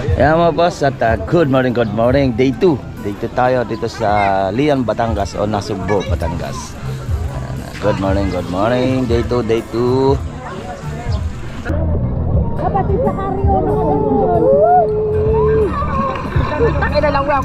Yan mga boss, at good morning, day 2. Day 2 tayo dito sa Lian, Batangas o Nasugbo, Batangas. Good morning, day 2, day 2. Kapatid sa karyo na ganun. Takay na lang lang.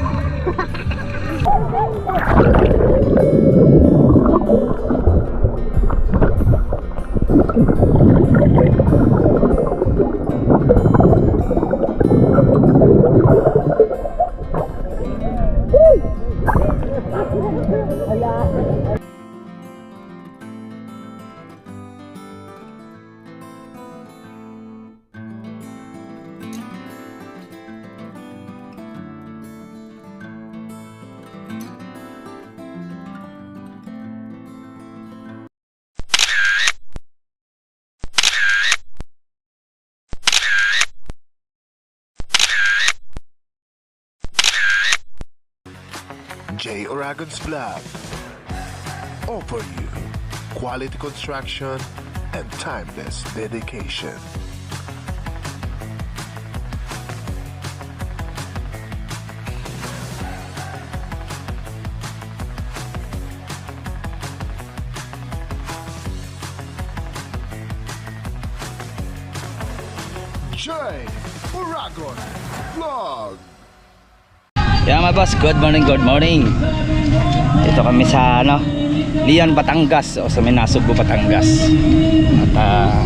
J. Aragon's Vlog offer you quality construction and timeless dedication. J. Aragon Vlog. Yan mga boss, good morning. Dito kami sa Lian, Batangas o sa Nasugbo, Batangas. At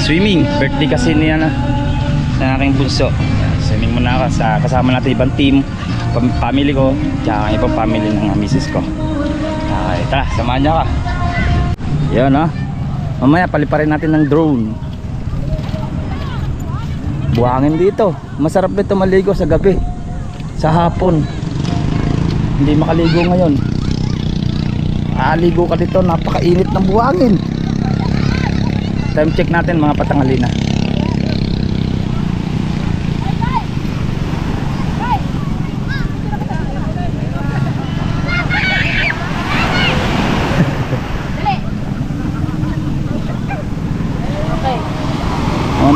swimming, birthday kasi niya na aking bunso. Swimming muna ako kasama natin ibang team, family ko, tsaka ibang family ng misis ko. Okay, tara, samahan niyo ka. Yan mamaya paliparin natin ng drone. Buhangin dito, masarap dito maligo sa gabi. Sa hapon hindi makaligo ngayon, aligo ka dito, napakainit ng buhangin. Time check natin mga patanghali na.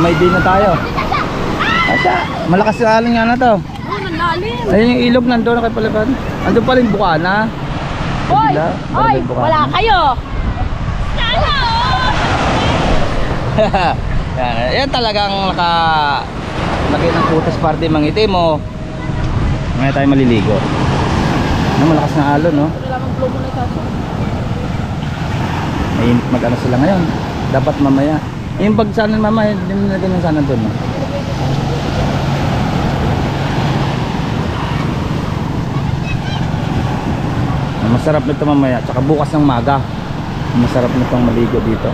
May din na tayo. Asa, malakas na alon nga na to. Ayun yung ilog nandoon na kay Palaban. Andun pa rin Bukana. Hoy! Hoy! Wala kayo! Yan talagang laki ng putas parte mangiti mo. Ngayon tayo maliligo. Malakas na alon, no? Mainit mag-ano sila ngayon. Dapat mamaya. Yung pag sana mamaya, hindi na ganyan sana doon, no? Masarap nito mamaya, tsaka bukas ng maga. Masarap nitong maligo dito.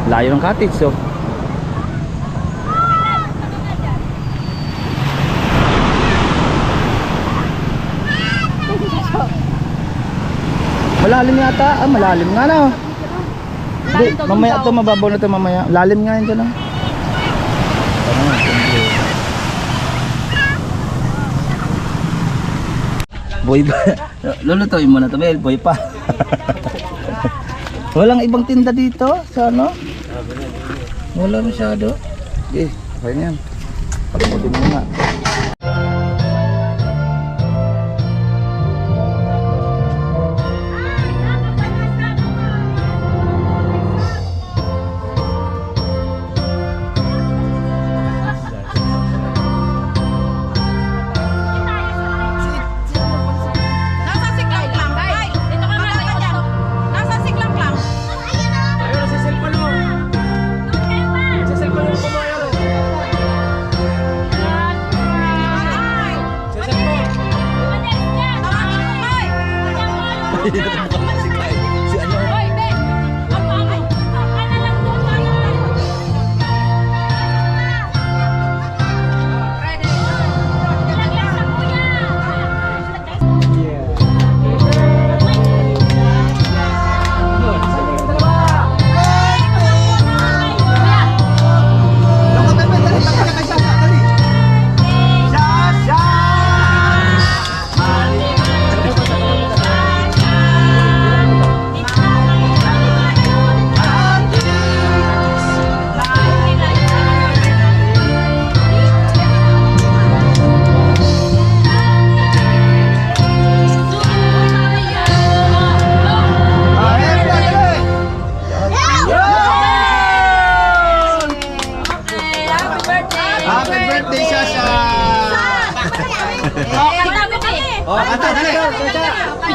Layo ng cottage, so. Malalim yata, malalim nga na. Hindi, mamaya ito, mababaw na ito mamaya. Lalim nga yun dyan, Boy ba? Lulutuin mo na ito, Mel. Boy pa. Walang ibang tinda dito sa Wala masyado. Okay, okay na yan. Pagputin mo nga.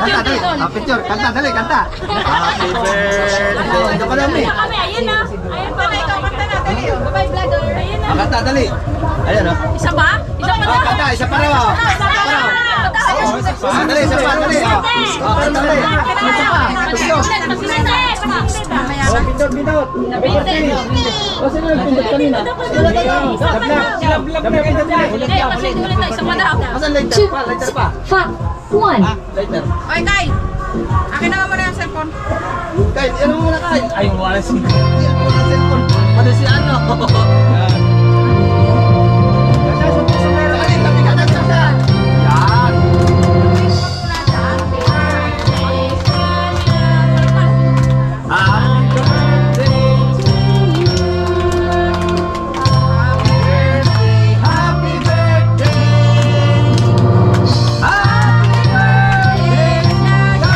Picture dali. dito. Picture. Kanta, dali, kanta. Happy birthday. Ito pa dami. Kami, ayun na. Ayun pa na ikaw, kanta na. Dali. Bye, vlogger. Ayun na. Kanta, dali. Ayan, oh. Isa ba? Isa pa na. Kanta, isa pa raw. Dali, isa pa, dali. Kanta, dali. Isa pa. Picture. Pindot, pindot. O, sino nagpindot kanina? Asan lighter pa? Lighter pa? 1. Lighter. Oy, Kyle! Akin na nga muna yung cellphone. Kyle, ano muna Kyle? Ay, wala si... Yan mo ng cellphone. Ano si ano? Yan. Dali, tabi ka na siya. Yan. Happy birthday to you. Happy birthday. Happy birthday, Sasha.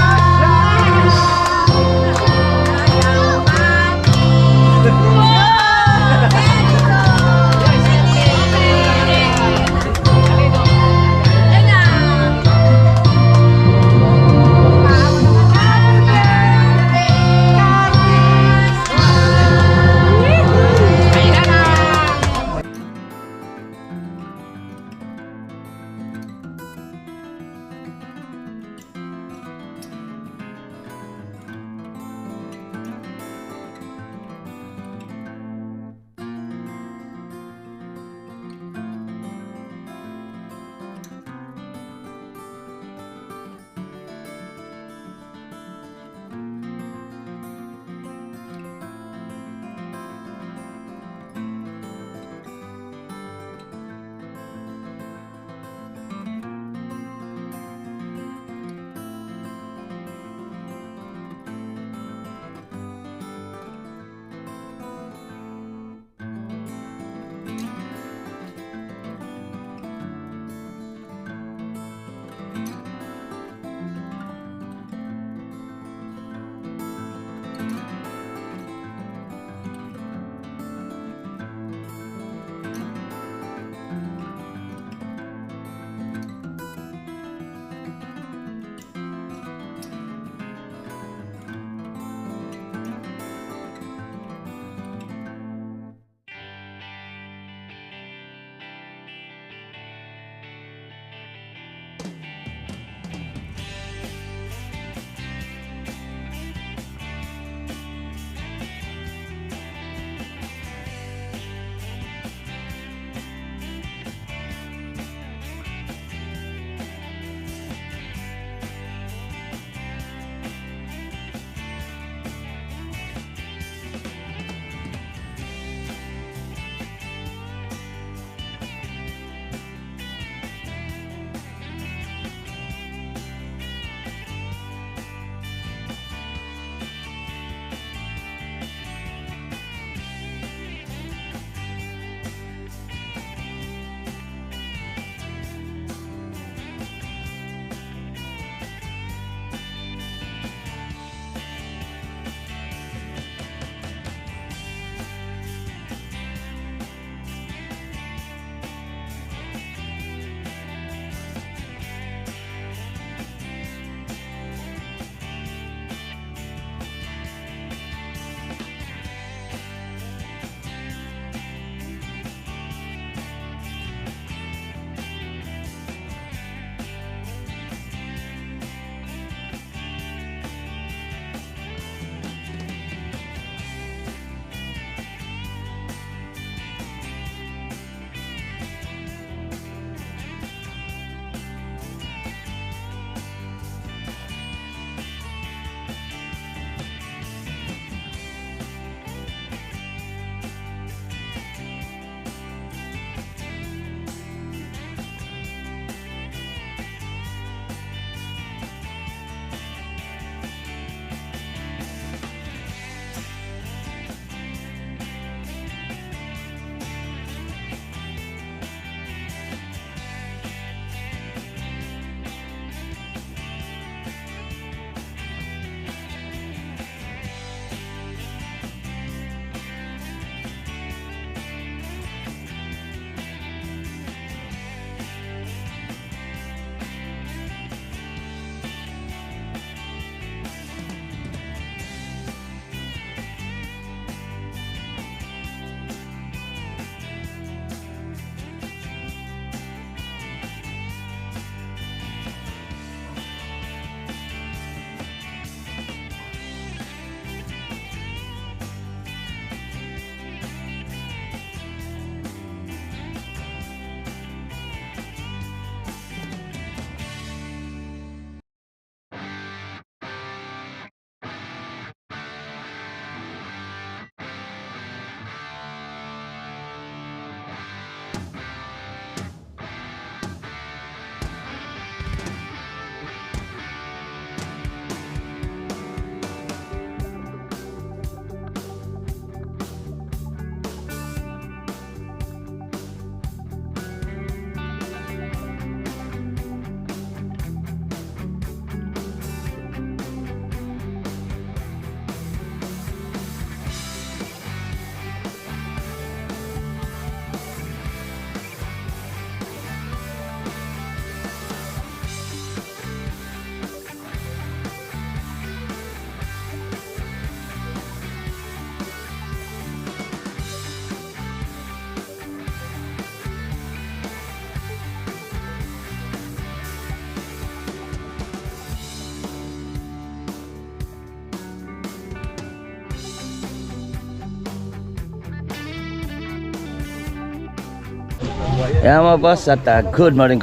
Yan mga boss at good morning.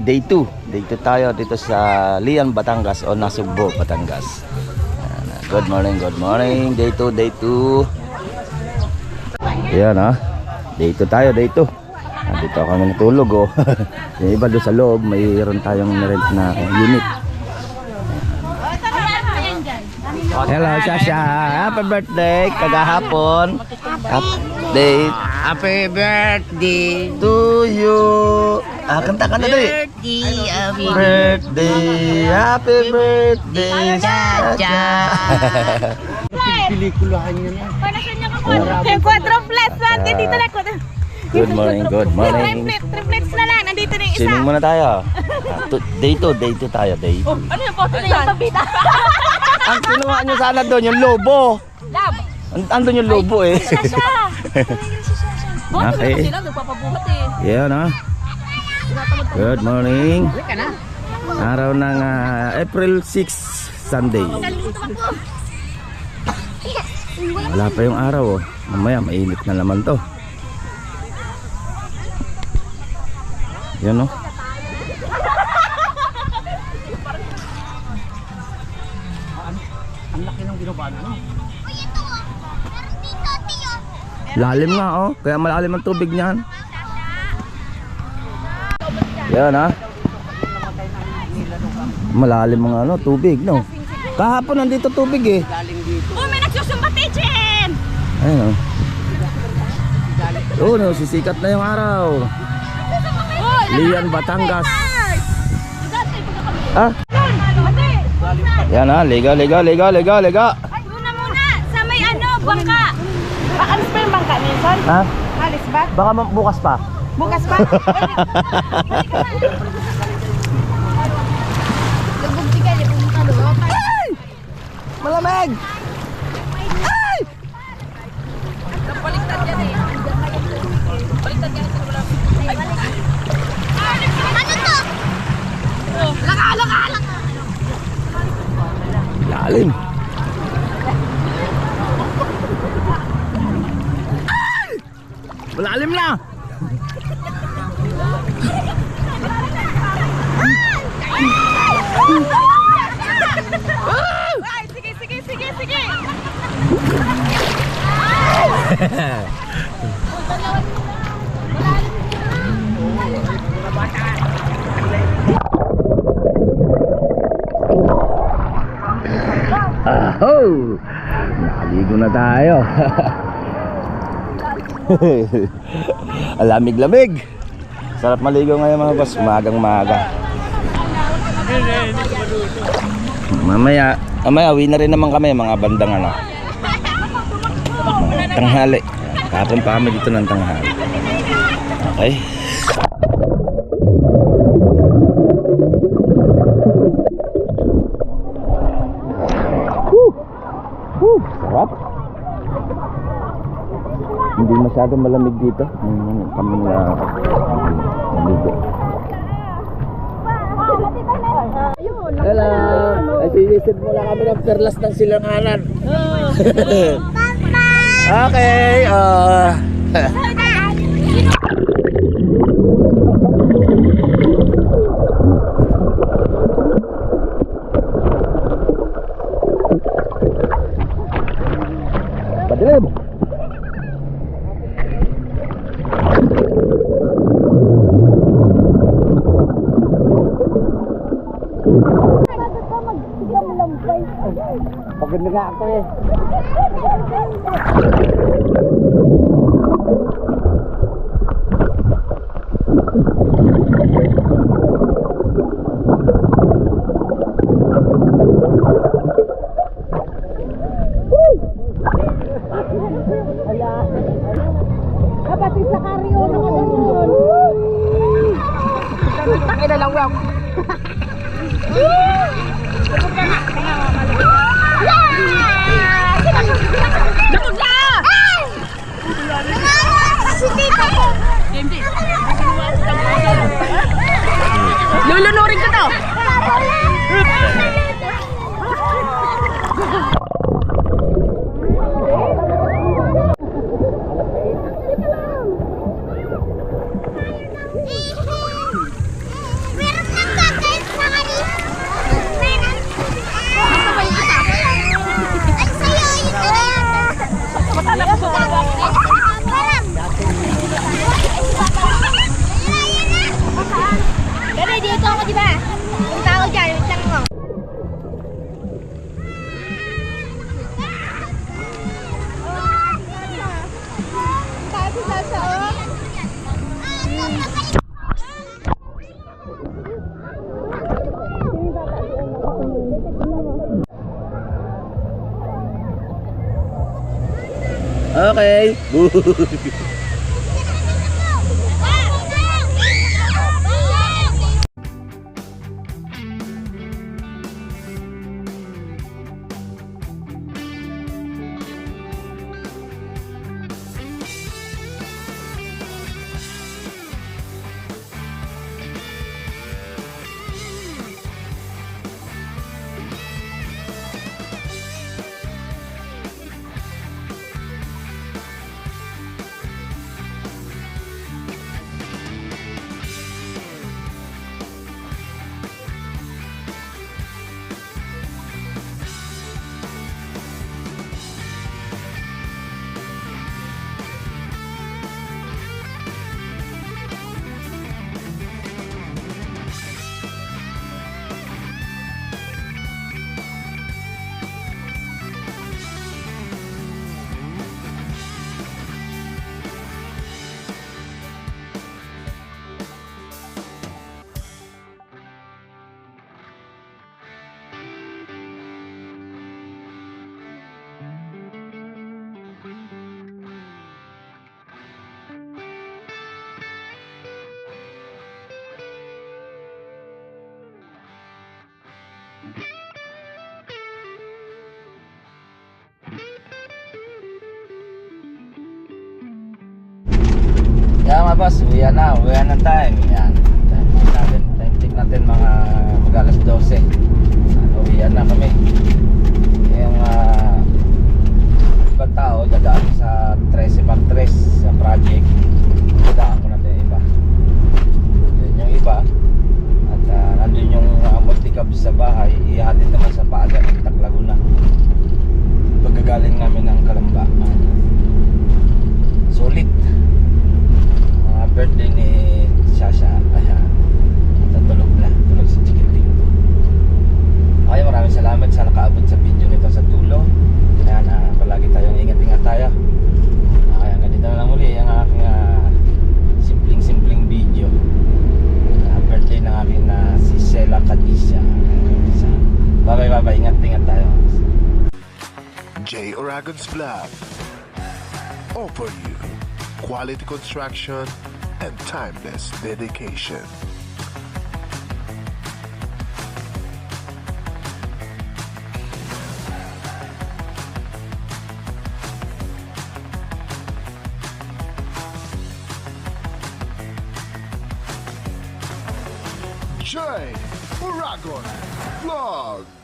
Day 2 tayo dito sa Lian, Batangas o Nasugbo, Batangas. Good morning. Day 2. Yan Day 2 tayo, day 2. Dito kami natulog Yung iba doon sa loob, mayroon tayong rent na unit. Hello Shasha, happy birthday kagahapon. Update. Happy birthday To you. Kanta ka na doy. Happy birthday, Chacha. Pelikulahan nyo na. Yung quadruplex natin dito na ko. Good morning. Triplets na lang, nandito na yung isa. Swimming muna tayo. Day 2 tayo, day 2. Ano yung photo na yung pabita? Ang kinuha nyo sana doon, yung lobo. Lab. Andun yung lobo Siya. Boto Okay. na sila, nagpapabuhat Yan Good morning. Araw ng April 6, Sunday. Wala pa yung araw Mamaya mainit na naman to. Yan Ang laki ng binabaan Lalim nga kaya malalim ang tubig niyan. Yan Malalim ang tubig Kahapon nandito tubig Oh, may nagsusumba teacher! Ayun sisikat na yung araw. Lian, Batangas. Yan liga. Ay, muna. Sa may bangka. Alis pa yung bangka, Nelson? Alis ba? Baka bukas pa. Bukas pa? Nagbugtigan niya pumunta doon. Malamig! Baliktad yan Baliktad yan Ano to? Laka! Lalim. Malalim na. Ay, sige. Nakaligo na tayo. Alamig-lamig. Sarap maligo ngayon mga boss, maga. Mamaya uwi na rin naman kami mga bandang mga tanghali. Kapon pa kami dito ng tanghali. Okay. Sarap. Hindi masyado malamig dito. Kami naligo. Hello. Sinisid mo lang kami ng perlas ng silanganan. Okay. Padilim. Pagod na nga ako Kapatid sa karyo na ganun. Takay na lang lang. Dakot na! Okay. Yan mga boss, uwian na time. Yan. Time check natin mga mag-alas 12. Uwian na kami. Yung ibang tao dadaan sa 13 Mark 3 sa project. Dadaan ko natin yung iba. Yun yung iba. At nandun yung multicab sa bahay. Ihatid naman sa Paaga ng Laguna. Pagkagaling namin ng Kalamba. Sulit. Birthday ni Shasha. Ayan. Tulog si Chikiting. Okay, maraming salamat sa nakaabot sa video nito sa dulo. Ayan, palagi tayong ingat-ingat tayo. Okay, hanggang dito na lang muli ang aking simpleng video. Birthday ng aking si Sheila Kadisha. Bye-bye. Ingat-ingat tayo. J. Oragon's Vlog. Offer you quality construction and timeless dedication. J. Oragon Vlog.